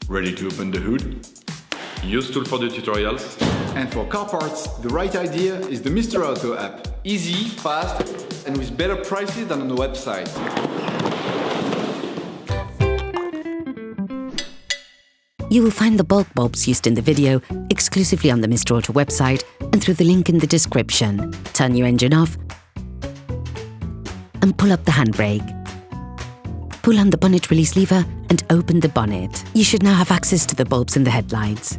Ready to open the hood? UseTool for the tutorials. And for car parts, the right idea is the Mr. Auto app. Easy, fast, and with better prices than on the website. You will find the bulb bulbs used in the video exclusively on the Mr. Auto website and through the link in the description. Turn your engine off and pull up the handbrake. Pull on the bonnet release lever and open the bonnet. You should now have access to the bulbs in the headlights.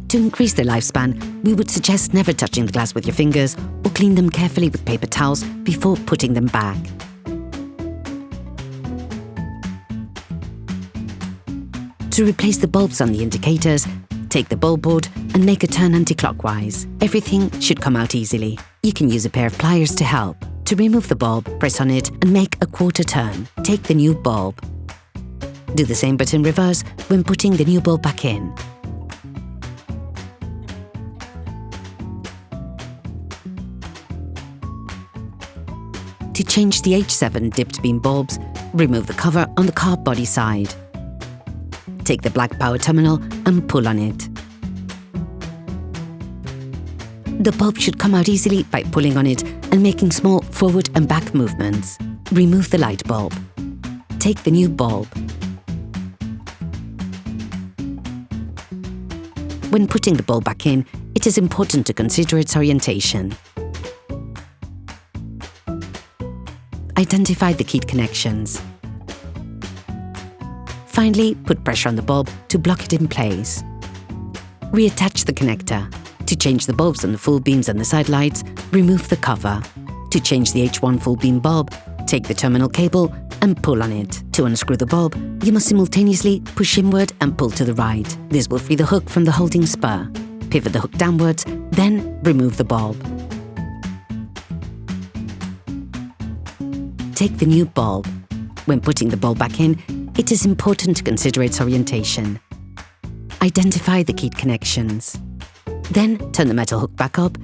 To increase their lifespan, we would suggest never touching the glass with your fingers or clean them carefully with paper towels before putting them back. To replace the bulbs on the indicators, take the bulb board and make a turn anti-clockwise. Everything should come out easily. You can use a pair of pliers to help. To remove the bulb, press on it and make a quarter turn. Take the new bulb. Do the same but in reverse when putting the new bulb back in. To change the H7 dipped beam bulbs, remove the cover on the car body side. Take the black power terminal and pull on it. The bulb should come out easily by pulling on it and making small forward and back movements. Remove the light bulb. Take the new bulb. When putting the bulb back in, it is important to consider its orientation. Identify the keyed connections. Finally, put pressure on the bulb to block it in place. Reattach the connector. To change the bulbs on the full beams and the side lights, remove the cover. To change the H1 full beam bulb, take the terminal cable and pull on it. To unscrew the bulb, you must simultaneously push inward and pull to the right. This will free the hook from the holding spur. Pivot the hook downwards, then remove the bulb. Take the new bulb. When putting the bulb back in, it is important to consider its orientation. Identify the keyed connections. Then turn the metal hook back up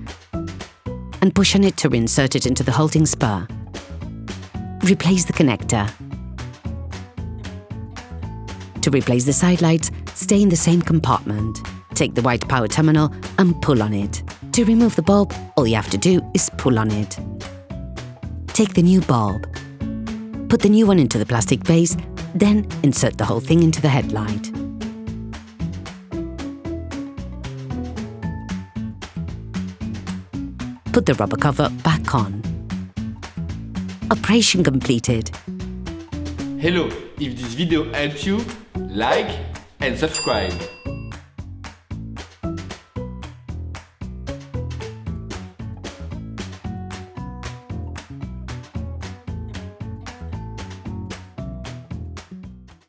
and push on it to reinsert it into the holding spur. Replace the connector. To replace the side lights, stay in the same compartment. Take the white power terminal and pull on it. To remove the bulb, all you have to do is pull on it. Take the new bulb. Put the new one into the plastic base, then insert the whole thing into the headlight. Put the rubber cover back on. Operation completed. Hello, if this video helps you, like and subscribe.